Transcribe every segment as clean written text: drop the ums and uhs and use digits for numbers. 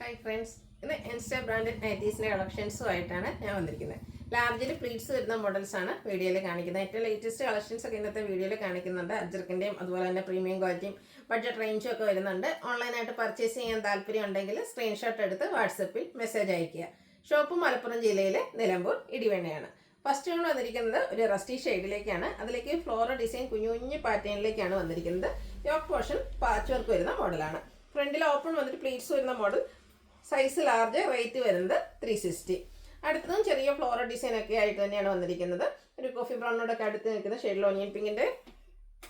Hi friends, ഇന്ന് insta branded നൈറ്റീസിൻ്റെ കളക്ഷൻസുമായിട്ടാണ് ഞാൻ വന്നിരിക്കുന്നത്. ലാർജിൽ പ്ലീറ്റ്സ് വരുന്ന മോഡൽസാണ് വീഡിയോയിൽ കാണിക്കുന്നത്. ഏറ്റവും ലേറ്റസ്റ്റ് കളക്ഷൻസ് ഒക്കെ ഇന്നത്തെ വീഡിയോയിൽ കാണിക്കുന്നുണ്ട്. അജ്രക്കിൻ്റെയും അതുപോലെ തന്നെ പ്രീമിയം ക്വാളിറ്റിയും ബഡ്ജറ്റ് റേഞ്ചും ഒക്കെ വരുന്നുണ്ട്. ഓൺലൈനായിട്ട് പർച്ചേസ് ചെയ്യാൻ താല്പര്യം ഉണ്ടെങ്കിൽ സ്ക്രീൻഷോട്ട് എടുത്ത് വാട്സപ്പിൽ മെസ്സേജ് അയയ്ക്കുക. ഷോപ്പ് മലപ്പുറം ജില്ലയിലെ നിലമ്പൂർ ഇടിവണ്ണയാണ്. ഫസ്റ്റ് നമ്മൾ വന്നിരിക്കുന്നത് ഒരു റസ്റ്റി ഷെയ്ഡിലേക്കാണ്. അതിലേക്ക് ഫ്ലോറൽ ഡിസൈൻ കുഞ്ഞു കുഞ്ഞു പാറ്റേണിലേക്കാണ് വന്നിരിക്കുന്നത്. യോക്ക് പോർഷൻ പാച്ച് വർക്ക് വരുന്ന മോഡലാണ്. ഫ്രണ്ടിൽ ഓപ്പൺ വന്നിട്ട് പ്ലീറ്റ്സ് വരുന്ന മോഡൽ, സൈസ് ലാർജ്, റേറ്റ് വരുന്നത് 360. അടുത്തതും ചെറിയ ഫ്ലോറൽ ഡിസൈൻ ഒക്കെ ആയിട്ട് തന്നെയാണ് വന്നിരിക്കുന്നത്. ഒരു കോഫി ബ്രൗണിനോടൊക്കെ അടുത്ത് നിൽക്കുന്ന ഷെയ്ഡിൽ ഓനിയൻ പിങ്കിൻ്റെ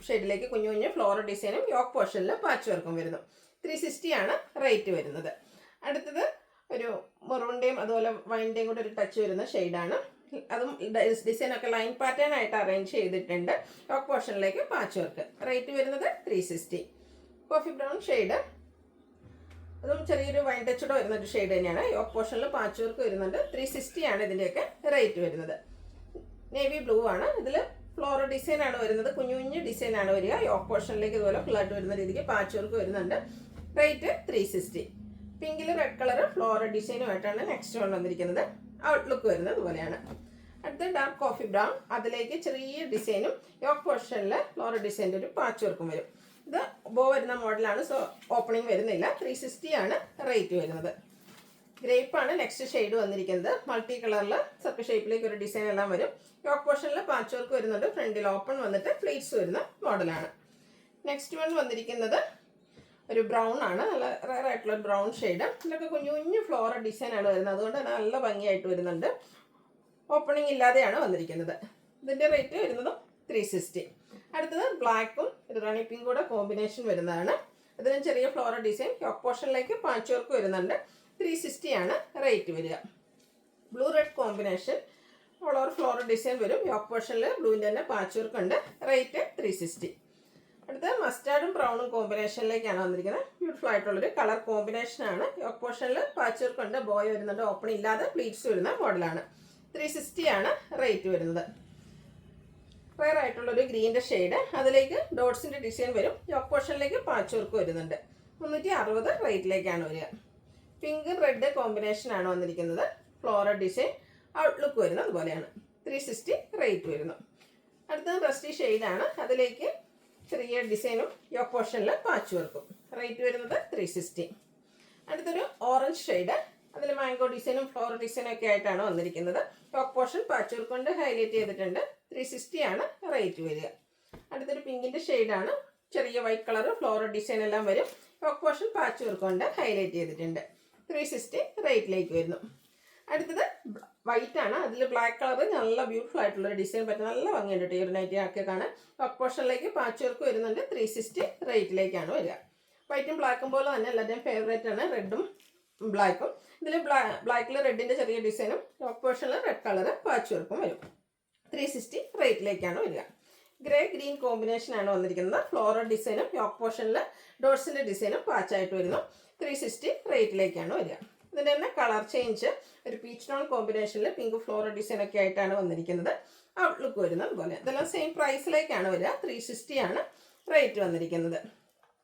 ഷെയ്ഡിലേക്ക് കുഞ്ഞു കുഞ്ഞു ഫ്ലോറൽ ഡിസൈനും യോക്ക് പോർഷനിൽ പാച്ച് വർക്കും വരുന്നു. 360 ആണ് റേറ്റ് വരുന്നത്. അടുത്തത് ഒരു മെറൂണിൻ്റെയും അതുപോലെ വൈൻ്റെയും കൂടെ ഒരു ടച്ച് വരുന്ന ഷെയ്ഡാണ്. അതും ഡിസൈനൊക്കെ ലൈൻ പാറ്റേൺ ആയിട്ട് അറേഞ്ച് ചെയ്തിട്ടുണ്ട്. യോക്ക് പോർഷനിലേക്ക് പാച്ച് വർക്ക്, റേറ്റ് വരുന്നത് 360. കോഫി ബ്രൗൺ ഷെയ്ഡ്, അതും ചെറിയൊരു വൈൻ ടച്ചോടെ വരുന്ന ഒരു ഷെയ്ഡ് തന്നെയാണ്. യോക്ക് പോർഷനിൽ പാച്ച് വർക്ക് വരുന്നുണ്ട്. 360 ആണ് ഇതിൻ്റെയൊക്കെ റേറ്റ് വരുന്നത്. നേവി ബ്ലൂ ആണ്. ഇതിൽ ഫ്ലോറൽ ഡിസൈൻ ആണ് വരുന്നത്. കുഞ്ഞു കുഞ്ഞു ഡിസൈൻ ആണ് വരിക. യോക്ക് പോർഷനിലേക്ക് ഇതുപോലെ ഫുള്ളായിട്ട് വരുന്ന രീതിക്ക് പാച്ച് വർക്ക് വരുന്നുണ്ട്. റേറ്റ് 360. പിങ്കിൽ റെഡ് കളർ ഫ്ലോറൽ ഡിസൈനുമായിട്ടാണ് നെക്സ്റ്റ് വൺ വന്നിരിക്കുന്നത്. ഔട്ട്ലുക്ക് വരുന്നത് ഇതുപോലെയാണ്. അടുത്ത ഡാർക്ക് കോഫി ബ്രൗൺ, അതിലേക്ക് ചെറിയ ഡിസൈനും യോക്ക് പോർഷനിൽ ഫ്ലോറൽ ഡിസൈൻ്റെ ഒരു പാച്ച് വർക്കും വരും. ഇത് ബോ വരുന്ന മോഡലാണ്, സോ ഓപ്പണിംഗ് വരുന്നില്ല. 360 ആണ് റേറ്റ് വരുന്നത്. ഗ്രേപ്പാണ് നെക്സ്റ്റ് ഷെയ്ഡ് വന്നിരിക്കുന്നത്. മൾട്ടി കളറിൽ സർക്കിൾ ഷേപ്പിലേക്ക് ഒരു ഡിസൈൻ എല്ലാം വരും. യോക്ക് പോർഷനിൽ പാച്ച് വർക്ക് വരുന്നുണ്ട്. ഫ്രണ്ടിൽ ഓപ്പൺ വന്നിട്ട് പ്ലീറ്റ്സ് വരുന്ന മോഡലാണ്. നെക്സ്റ്റ് വൺ വന്നിരിക്കുന്നത് ഒരു ബ്രൗൺ ആണ്. നല്ല റയർ ആയിട്ടുള്ള ബ്രൗൺ ഷെയ്ഡ്. ഇതിലൊക്കെ കുഞ്ഞു കുഞ്ഞു ഫ്ലോറൽ ഡിസൈൻ ആണ് വരുന്നത്. അതുകൊണ്ട് തന്നെ നല്ല ഭംഗിയായിട്ട് വരുന്നുണ്ട്. ഓപ്പണിംഗ് ഇല്ലാതെയാണ് വന്നിരിക്കുന്നത്. ഇതിൻ്റെ റേറ്റ് വരുന്നതും 360. അടുത്തത് ബ്ലാക്കും ഒരു റാണി പിങ്കും കൂടെ കോമ്പിനേഷൻ വരുന്നതാണ്. ഇതിന് ചെറിയ ഫ്ലോറൽ ഡിസൈൻ യോക്ക് പോർഷനിലേക്ക് പാച്ച് വർക്ക് വരുന്നുണ്ട്. 360 ആണ് റേറ്റ് വരിക. Blue red combination, all over floral design വരും. യോക്ക് പോർഷനിൽ ബ്ലൂവിൻ്റെ തന്നെ പാച്ച് വർക്ക് ഉണ്ട്. റേറ്റ് 360. അടുത്ത മസ്റ്റാർഡും ബ്രൗണും കോമ്പിനേഷനിലേക്കാണ് വന്നിരിക്കുന്നത്. ബ്യൂട്ടിഫുൾ ആയിട്ടുള്ളൊരു കളർ കോമ്പിനേഷനാണ്. യോക്ക് പോർഷനിൽ പാച്ച് വർക്ക് ഉണ്ട്. ബോയ് വരുന്നുണ്ട്. ഓപ്പൺ ഇല്ലാതെ പ്ലീറ്റ്സ് വരുന്ന മോഡലാണ്. 360 ആണ് റേറ്റ് വരുന്നത്. റയർ ആയിട്ടുള്ളൊരു ഗ്രീൻ്റെ ഷെയ്ഡ്, അതിലേക്ക് ഡോട്ട്സിൻ്റെ ഡിസൈൻ വരും. യോക്ക് പോർഷനിലേക്ക് പാച്ച് വർക്ക് വരുന്നുണ്ട്. 360 റേറ്റിലേക്കാണ് വരിക. പിങ്ക് റെഡ് കോമ്പിനേഷനാണ് വന്നിരിക്കുന്നത്. ഫ്ലോറൽ ഡിസൈൻ, ഔട്ട്ലുക്ക് വരുന്നത് അതുപോലെയാണ്. 360 റേറ്റ് വരുന്നു. അടുത്തത് റസ്റ്റി ഷെയ്ഡാണ്. അതിലേക്ക് ചെറിയ ഡിസൈനും യോക്ക് പോർഷനിൽ പാച്ച് വർക്കും. റേറ്റ് വരുന്നത് 360. അടുത്തൊരു ഓറഞ്ച് ഷെയ്ഡ്, അതിൽ മാംഗോ ഡിസൈനും ഫ്ലോറൽ ഡിസൈനും ഒക്കെ ആയിട്ടാണ് വന്നിരിക്കുന്നത്. യോക്ക് പോർഷൻ പാച്ച് വർക്ക് കൊണ്ട് ഹൈലൈറ്റ് ചെയ്തിട്ടുണ്ട്. 360 ആണ് റേറ്റ് വരിക. അടുത്തൊരു പിങ്കിൻ്റെ ഷെയ്ഡാണ്. ചെറിയ വൈറ്റ് കളർ ഫ്ലോറൽ ഡിസൈൻ എല്ലാം വരും. യോക്ക് പോർഷൻ പാച്ച് വർക്ക് കൊണ്ട് ഹൈലൈറ്റ് ചെയ്തിട്ടുണ്ട്. 360 റേറ്റിലേക്ക് വരുന്നു. അടുത്തത് വൈറ്റ് ആണ്. അതിൽ ബ്ലാക്ക് കളർ നല്ല ബ്യൂട്ടിഫുൾ ആയിട്ടുള്ളൊരു ഡിസൈൻ പറ്റും. നല്ല ഭംഗിയുണ്ട്. ഈ ഒരു നൈറ്റി ആക്കി കാണാൻ. യോക്ക് പോർഷനിലേക്ക് പാച്ച് വർക്ക് വരുന്നുണ്ട്. 360 റേറ്റിലേക്കാണ് വരിക. വൈറ്റും ബ്ലാക്കും പോലെ തന്നെ എല്ലാവരുടെയും ഫേവറേറ്റ് ആണ് റെഡും ബ്ലാക്കും. ഇതിൽ ബ്ലാക്കിൽ റെഡിൻ്റെ ചെറിയ ഡിസൈനും യോക്ക് പോർഷനിൽ റെഡ് കളർ പാച്ച് വർക്കും വരും. 360 റേറ്റിലേക്കാണ് വരിക. ഗ്രേ ഗ്രീൻ കോമ്പിനേഷനാണ് വന്നിരിക്കുന്നത്. ഫ്ലോറൽ ഡിസൈനും യോക്ക് പോർഷനിൽ ഡോട്ട്സിൻ്റെ ഡിസൈനും പാച്ചായിട്ട് വരുന്നു. 360 റേറ്റിലേക്കാണ് വരിക. ഇതിൻ്റെ തന്നെ കളർ ചേഞ്ച് ഒരു പീച്ച് ടോൺ കോമ്പിനേഷനിൽ പിങ്ക് ഫ്ലോറൽ ഡിസൈൻ ഒക്കെ ആയിട്ടാണ് വന്നിരിക്കുന്നത്. ഔട്ട്ലുക്ക് വരുന്നത് പോലെ. ഇതെല്ലാം സെയിം പ്രൈസിലേക്കാണ് വരിക. 360 ആണ് റേറ്റ് വന്നിരിക്കുന്നത്.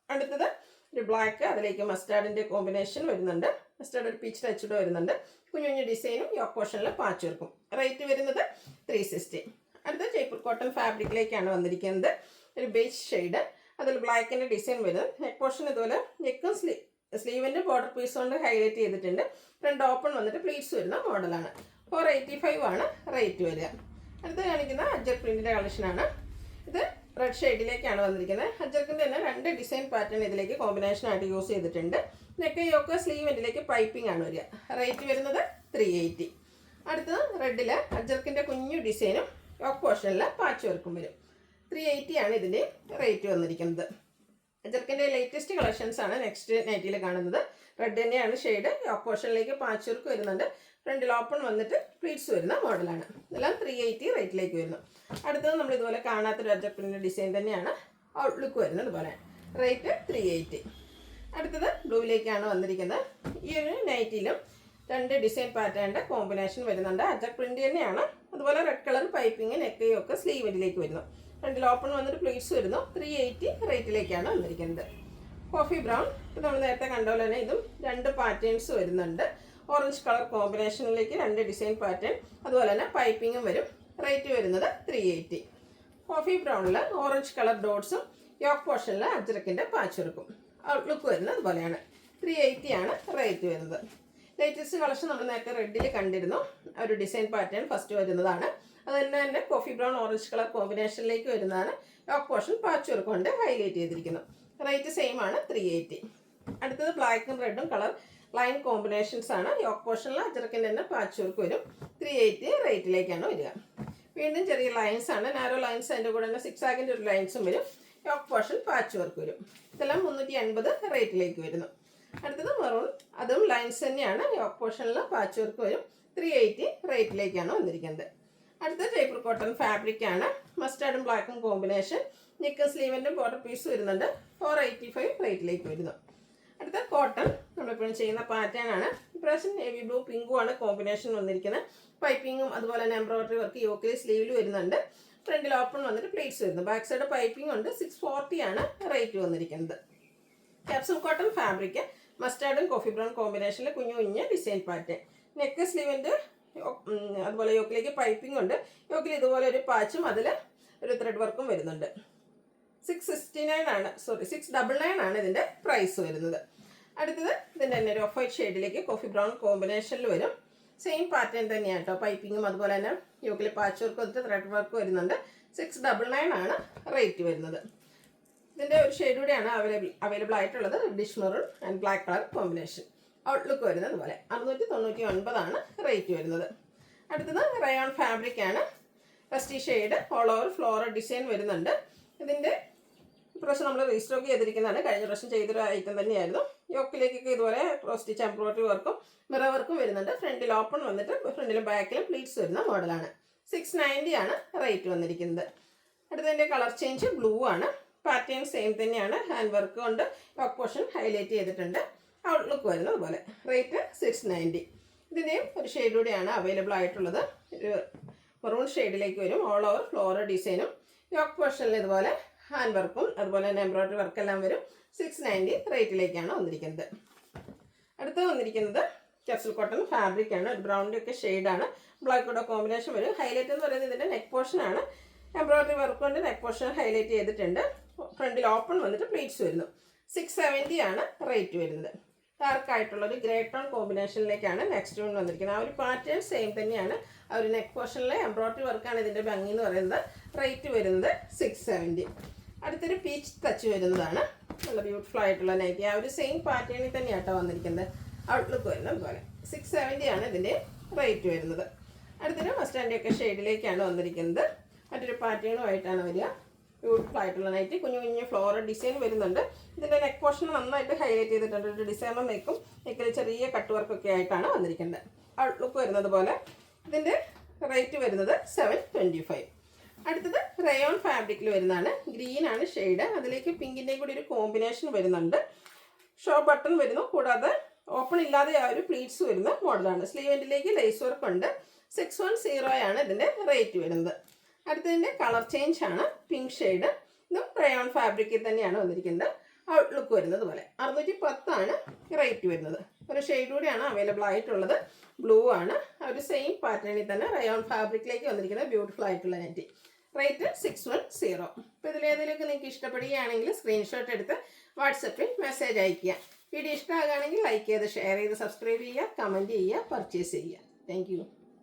അടുത്തത് ഒരു ബ്ലാക്ക്, അതിലേക്ക് മസ്റ്റാർഡിൻ്റെ കോമ്പിനേഷൻ വരുന്നുണ്ട്. മസ്റ്റാർഡ് ഒരു പീച്ച് ടച്ചോടെ വരുന്നുണ്ട്. കുഞ്ഞു കുഞ്ഞു ഡിസൈനും യോക്ക് പോർഷനിൽ പാച്ച് വർക്കും. റേറ്റ് വരുന്നത് 360. അടുത്ത ജയ്പൂർ കോട്ടൺ ഫാബ്രിക്കിലേക്കാണ് വന്നിരിക്കുന്നത്. ഒരു ബേജ് ഷെയ്ഡ്, അതിൽ ബ്ലാക്കിൻ്റെ ഡിസൈൻ വരും. നെക്ക് പോർഷൻ ഇതുപോലെ നെക്കും സ്ലീവിൻ്റെ ബോർഡർ പീസ് കൊണ്ട് ഹൈലൈറ്റ് ചെയ്തിട്ടുണ്ട്. ഫ്രണ്ട് ഓപ്പൺ വന്നിട്ട് പ്ലീറ്റ്സ് വരുന്ന മോഡലാണ്. 485 ആണ് റേറ്റ് വരിക. അടുത്ത് കാണിക്കുന്ന അജ്ജർ പ്രിൻറ്റിൻ്റെ കളക്ഷനാണ്. ഇത് റെഡ് ഷെയ്ഡിലേക്കാണ് വന്നിരിക്കുന്നത്. അജ്ജർക്കിൻ്റെ തന്നെ 2 ഡിസൈൻ പാറ്റേൺ ഇതിലേക്ക് കോമ്പിനേഷനായിട്ട് യൂസ് ചെയ്തിട്ടുണ്ട്. നെക്ക് യോക്ക് സ്ലീവ് ഇതിലേക്ക് പൈപ്പിംഗ് ആണ് വരിക. റേറ്റ് വരുന്നത് 380. അടുത്തത് റെഡിൽ അജ്ജർക്കിൻ്റെ കുഞ്ഞു ഡിസൈനും യോക്ക് പോർഷനിൽ പാച്ച് വർക്കും വരും. 380 ആണ് ഇതിൻ്റെ റേറ്റ് വന്നിരിക്കുന്നത്. അജ്ജർക്കിൻ്റെ ലേറ്റസ്റ്റ് കളക്ഷൻസ് ആണ് നെക്സ്റ്റ് നൈറ്റിയിൽ കാണുന്നത്. റെഡ് തന്നെയാണ് ഷെയ്ഡ്. യോക്ക് പോർഷനിലേക്ക് പാച്ച് വർക്ക് വരുന്നുണ്ട്. ഫ്രണ്ടിൽ ഓപ്പൺ വന്നിട്ട് പ്ലീറ്റ്സ് വരുന്ന മോഡലാണ്. ഇതെല്ലാം 380 റേറ്റിലേക്ക് വരുന്നു. അടുത്തത് നമ്മൾ ഇതുപോലെ കാണാത്തൊരു അജ്ജർക്കിൻ്റെ ഡിസൈൻ തന്നെയാണ്. ഔട്ട്ലുക്ക് വരുന്നത് ഇതുപോലെ. റേറ്റ് 380. അടുത്തത് ബ്ലൂവിലേക്കാണ് വന്നിരിക്കുന്നത്. ഈ ഒരു നൈറ്റിയിലും 2 ഡിസൈൻ പാറ്റേണിൻ്റെ കോമ്പിനേഷൻ വരുന്നുണ്ട്. അജ്ജക് പ്രിൻ്റ് തന്നെയാണ്. അതുപോലെ റെഡ് കളർ പൈപ്പിംഗ് നെക്കയൊക്കെ സ്ലീവിലേക്ക് വരുന്നു. ഫ്രണ്ടിൽ ഓപ്പൺ വന്നിട്ട് പ്ലീറ്റ്സ് വരുന്നു. 380 റേറ്റിലേക്കാണ് വന്നിരിക്കുന്നത്. കോഫി ബ്രൗൺ ഇപ്പോൾ നമ്മൾ നേരത്തെ കണ്ട പോലെ തന്നെ ഇതും 2 പാറ്റേൺസ് വരുന്നുണ്ട്. ഓറഞ്ച് കളർ കോമ്പിനേഷനിലേക്ക് 2 ഡിസൈൻ പാറ്റേൺ, അതുപോലെ തന്നെ പൈപ്പിങ്ങും വരും. റേറ്റ് വരുന്നത് 380. കോഫി ബ്രൗണിൽ ഓറഞ്ച് കളർ ഡോട്ട്സും യോക്ക് പോർഷനിൽ അജ്രക്കിൻ്റെ പാച്ച് വർക്കും. ഔട്ട്ലുക്ക് വരുന്നത് അതുപോലെയാണ്. 380 ആണ് റേറ്റ് വരുന്നത്. ലേറ്റസ്റ്റ് കളക്ഷൻ നമ്മൾ നേരത്തെ റെഡിൽ കണ്ടിരുന്നു. ഒരു ഡിസൈൻ പാറ്റേൺ ഫസ്റ്റ് വരുന്നതാണ്. അത് തന്നെ കോഫി ബ്രൗൺ ഓറഞ്ച് കളർ കോമ്പിനേഷനിലേക്ക് വരുന്നതാണ്. യോക്ക് പോർഷൻ പാച്ച് വർക്ക് കൊണ്ട് ഹൈലൈറ്റ് ചെയ്തിരിക്കുന്നു. റേറ്റ് സെയിം ആണ് 380. അടുത്തത് ബ്ലാക്കും റെഡും കളർ ലൈൻ കോമ്പിനേഷൻസ് ആണ്. യോക്ക് പോർഷനിൽ അജ്രക്കിൻ്റെ തന്നെ പാച്ച് വർക്ക് വരും. 380 റേറ്റിലേക്കാണ് വരിക. വീണ്ടും ചെറിയ ലൈൻസ് ആണ്, നാരോ ലൈൻസ്, അതിൻ്റെ കൂടെ തന്നെ 6 ആഗിൻ്റെ ഒരു ലൈൻസും വരും. യോക്ക് പോർഷൻ പാച്ച് വർക്ക് വരും. ഇതെല്ലാം 380 റേറ്റിലേക്ക് വരുന്നു. അടുത്തത് മെറൂൺ, അതും ലൈൻസ് തന്നെയാണ്. യോക്ക് പോർഷനിൽ പാച്ച് വർക്ക് വരും. 380 റേറ്റിലേക്കാണ് വന്നിരിക്കുന്നത്. അടുത്ത ജയ്പൂർ കോട്ടൺ ഫാബ്രിക് ആണ്. മസ്റ്റാർഡും ബ്ലാക്കും കോമ്പിനേഷൻ. നെക്ക് സ്ലീവിൻ്റെ ബോർഡർ പീസ് വരുന്നുണ്ട്. 485 റേറ്റിലേക്ക് വരുന്നു. അടുത്ത കോട്ടൺ നമ്മളെപ്പോഴും ചെയ്യുന്ന പാറ്റേൺ ആണ്. ഇപ്രാവശ്യം നേവി ബ്ലൂ പിങ്കും ആണ് കോമ്പിനേഷൻ വന്നിരിക്കുന്നത്. പൈപ്പിങ്ങും അതുപോലെ തന്നെ എംബ്രോയിഡറി വർക്ക് യോക്കിൽ സ്ലീവിൽ വരുന്നുണ്ട്. ഫ്രണ്ടിൽ ഓപ്പൺ വന്നിട്ട് പ്ലേറ്റ്സ് വരുന്നു. ബാക്ക് സൈഡ് പൈപ്പിംഗ് ഉണ്ട്. 640 ആണ് റേറ്റ് വന്നിരിക്കുന്നത്. ക്യാപ്സൂൾ കോട്ടൺ ഫാബ്രിക്, മസ്റ്റാർഡും കോഫി ബ്രൗൺ കോമ്പിനേഷനിൽ കുഞ്ഞു കുഞ്ഞ് ഡിസൈൻ പാറ്റേൺ. നെക്ക് സ്ലീവിൻ്റെ അതുപോലെ യോക്കിലേക്ക് പൈപ്പിംഗ് ഉണ്ട്. യോക്കിൽ ഇതുപോലെ ഒരു പാച്ചും അതിൽ ഒരു ത്രെഡ് വർക്കും വരുന്നുണ്ട്. 669 ആണ്, 699 ആണ് ഇതിൻ്റെ പ്രൈസ് വരുന്നത്. അടുത്തത് ഇതിൻ്റെ തന്നെ ഒരു ഓഫ് വൈറ്റ് ഷെയ്ഡിലേക്ക് കോഫി ബ്രൗൺ കോമ്പിനേഷനിൽ വരും. സെയിം പാറ്റേൺ തന്നെയാണ് കേട്ടോ. പൈപ്പിങ്ങും അതുപോലെ തന്നെ യോക്കിൽ പാച്ച് വർക്ക് വന്നിട്ട് ത്രെഡ് വർക്ക് വരുന്നുണ്ട്. 699 ആണ് റേറ്റ് വരുന്നത്. ഇതിൻ്റെ ഒരു ഷെയ്ഡ് കൂടെയാണ് അവൈലബിൾ ആയിട്ടുള്ളത്. Reddish maroon and black colour combination. Outlook വരുന്നത് പോലെ 699 ആണ് റേറ്റ് വരുന്നത്. അടുത്തത് റയോൺ ഫാബ്രിക് ആണ്. Rusty shade, all over floral design വരുന്നുണ്ട്. ഇതിൻ്റെ പ്രാവശ്യം നമ്മൾ റീസ്റ്റോക്ക് ചെയ്തിരിക്കുന്നതാണ്. കഴിഞ്ഞ പ്രാവശ്യം ചെയ്തൊരു ഐറ്റം തന്നെയായിരുന്നു. യോക്കിലേക്കൊക്കെ ഇതുപോലെ സ്റ്റിച്ച് എംബ്രോയിഡറി വർക്കും മിറർ വർക്കും വരുന്നുണ്ട്. ഫ്രണ്ടിൽ ഓപ്പൺ വന്നിട്ട് ഫ്രണ്ടിലും ബാക്കിലും പ്ലീറ്റ്സ് വരുന്ന മോഡലാണ്. 690 ആണ് റേറ്റ് വന്നിരിക്കുന്നത്. അടുത്തതിൻ്റെ കളർ ചേഞ്ച് ബ്ലൂ ആണ്. പാറ്റേൺ സെയിം തന്നെയാണ്. ഹാൻഡ് വർക്ക് കൊണ്ട് യോക്ക് പോർഷൻ ഹൈലൈറ്റ് ചെയ്തിട്ടുണ്ട്. ഔട്ട്ലുക്ക് വരുന്നത് പോലെ. റേറ്റ് 690. ഇതിൻ്റെയും ഒരു ഷെയ്ഡ് കൂടെയാണ് അവൈലബിൾ ആയിട്ടുള്ളത്. ഒരു മെറൂൺ ഷെയ്ഡിലേക്ക് വരും. ഓൾ ഓവർ ഫ്ലോറൽ ഡിസൈനും യോക്ക് പോർഷനിൽ ഇതുപോലെ ഹാൻഡ് വർക്കും അതുപോലെ തന്നെ എംബ്രോയിഡറി വർക്കെല്ലാം വരും. 690 റേറ്റിലേക്കാണ് വന്നിരിക്കുന്നത്. അടുത്ത് വന്നിരിക്കുന്നത് ക്യാപ്സൂൾ കോട്ടൺ ഫാബ്രിക് ആണ്. ഒരു ബ്രൗണിൻ്റെ ഒക്കെ ഷെയ്ഡാണ്. ബ്ലാക്ക് കൂടെ കോമ്പിനേഷൻ വരും. ഹൈലൈറ്റ് എന്ന് പറയുന്നത് ഇതിൻ്റെ നെക്ക് പോർഷനാണ്. എംബ്രോയിഡറി വർക്ക് കൊണ്ട് നെക്ക് പോർഷൻ ഹൈലൈറ്റ് ചെയ്തിട്ടുണ്ട്. ഫ്രണ്ടിൽ ഓപ്പൺ വന്നിട്ട് പ്ലീറ്റ്സ് വരുന്നു. 670 ആണ് റേറ്റ് വരുന്നത്. ഡാർക്കായിട്ടുള്ളൊരു ഗ്രേ ടോൺ കോമ്പിനേഷനിലേക്കാണ് നെക്സ്റ്റ് വൺ വന്നിരിക്കുന്നത്. ആ ഒരു പാറ്റേൺ സെയിം തന്നെയാണ്. ആ ഒരു നെക്ക് പോർഷനിലെ എംബ്രോയിഡറി വർക്കാണ് ഇതിൻ്റെ ഭംഗി എന്ന് പറയുന്നത്. റേറ്റ് വരുന്നത് 670. അടുത്തൊരു പീച്ച് ടച്ച് വരുന്നതാണ്. നല്ല ബ്യൂട്ടിഫുൾ ആയിട്ടുള്ള നൈറ്റി. ആ ഒരു സെയിം പാറ്റേണിൽ തന്നെയാട്ടോ വന്നിരിക്കുന്നത്. ഔട്ട്ലുക്ക് വരുന്നത് പോലെ. 670 ആണ് ഇതിൻ്റെ റേറ്റ് വരുന്നത്. അടുത്തൊരു മസ്റ്റാൻഡിൻ്റെ ഒക്കെ ഷെയ്ഡിലേക്കാണ് വന്നിരിക്കുന്നത്. മറ്റൊരു പാറ്റേണുമായിട്ടാണ് വരിക. ബ്യൂട്ടിഫുൾ ആയിട്ടുള്ള നൈറ്റി. കുഞ്ഞു കുഞ്ഞു ഫ്ലോറൽ ഡിസൈൻ വരുന്നുണ്ട്. ഇതിൻ്റെ നെക്ക് പോർഷൻ നന്നായിട്ട് ഹൈലൈറ്റ് ചെയ്തിട്ടുണ്ട്. ഒരു ഡിസൈനർ നെക്കും നെക്കിൽ ചെറിയ കട്ട് വർക്കൊക്കെ ആയിട്ടാണ് വന്നിരിക്കുന്നത്. ഔട്ട്ലുക്ക് വരുന്നത് പോലെ. ഇതിൻ്റെ റേറ്റ് വരുന്നത് 725. അടുത്തത് റയോൺ ഫാബ്രിക്കിൽ വരുന്നതാണ്. ഗ്രീൻ ആണ് ഷെയ്ഡ്. അതിലേക്ക് പിങ്കിൻ്റെയും കൂടി ഒരു കോമ്പിനേഷൻ വരുന്നുണ്ട്. ഷോ ബട്ടൺ വരുന്നു. കൂടാതെ ഓപ്പൺ ഇല്ലാതെ ആ ഒരു പ്ലീറ്റ്സ് വരുന്ന മോഡലാണ്. സ്ലീവെൻറ്റിലേക്ക് ലേസ് വർക്ക് ഉണ്ട്. 610 ആണ് ഇതിൻ്റെ റേറ്റ് വരുന്നത്. അടുത്തതിൻ്റെ കളർ ചേഞ്ച് ആണ്. Pink shade. ഇതും റയോൺ ഫാബ്രിക്കിൽ തന്നെയാണ് വന്നിരിക്കുന്നത്. ഔട്ട്ലുക്ക് വരുന്നത് പോലെ. 610 ആണ് റേറ്റ് വരുന്നത്. ഒരു ഷെയ്ഡ് കൂടിയാണ് അവൈലബിൾ ആയിട്ടുള്ളത്. ബ്ലൂ ആണ്. ആ ഒരു സെയിം പാറ്റേണിൽ തന്നെ റയോൺ ഫാബ്രിക്കിലേക്ക് വന്നിരിക്കുന്നത്. ബ്യൂട്ടിഫുൾ ആയിട്ടുള്ള നെറ്റി. റേറ്റ് 610. അപ്പോൾ ഇതിലേതിലേക്ക് നിങ്ങൾക്ക് ഇഷ്ടപ്പെടുകയാണെങ്കിൽ സ്ക്രീൻഷോട്ട് എടുത്ത് വാട്സപ്പിൽ മെസ്സേജ് അയയ്ക്കുക. വീഡിയോ ഇഷ്ടമാകുകയാണെങ്കിൽ ലൈക്ക് ചെയ്ത് ഷെയർ ചെയ്ത് സബ്സ്ക്രൈബ് ചെയ്യുക, കമൻറ്റ് ചെയ്യുക, പർച്ചേസ് ചെയ്യുക. താങ്ക്